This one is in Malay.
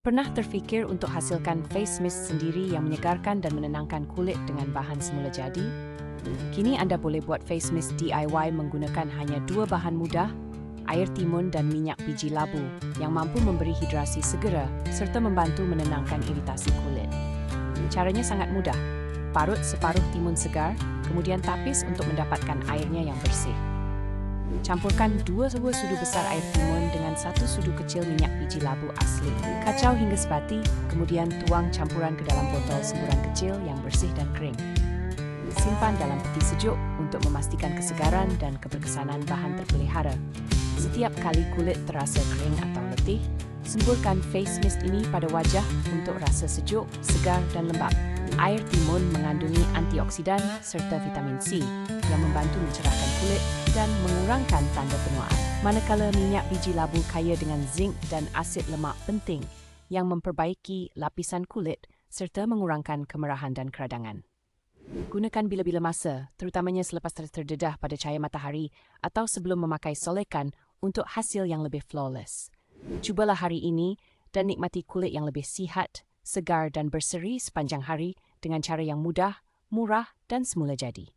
Pernah terfikir untuk hasilkan face mist sendiri yang menyegarkan dan menenangkan kulit dengan bahan semula jadi? Kini Anda boleh buat face mist DIY menggunakan hanya dua bahan mudah, air timun dan minyak biji labu yang mampu memberi hidrasi segera serta membantu menenangkan iritasi kulit. Caranya sangat mudah. Parut separuh timun segar, kemudian tapis untuk mendapatkan airnya yang bersih. Campurkan 2 sudu besar air timun dengan 1 sudu kecil minyak biji labu asli. Kacau hingga sepati, kemudian tuang campuran ke dalam botol semburan kecil yang bersih dan kering. Simpan dalam peti sejuk untuk memastikan kesegaran dan keberkesanan bahan terpelihara. Setiap kali kulit terasa kering atau letih, semburkan face mist ini pada wajah untuk rasa sejuk, segar dan lembap. Air timun mengandungi antioksidan serta vitamin C yang membantu mencerahkan kulit dan mengurangkan tanda penuaan. Manakala minyak biji labu kaya dengan zinc dan asid lemak penting yang memperbaiki lapisan kulit serta mengurangkan kemerahan dan keradangan. Gunakan bila-bila masa, terutamanya selepas terdedah pada cahaya matahari atau sebelum memakai solekan untuk hasil yang lebih flawless. Cubalah hari ini dan nikmati kulit yang lebih sihat, segar dan berseri sepanjang hari dengan cara yang mudah, murah dan semula jadi.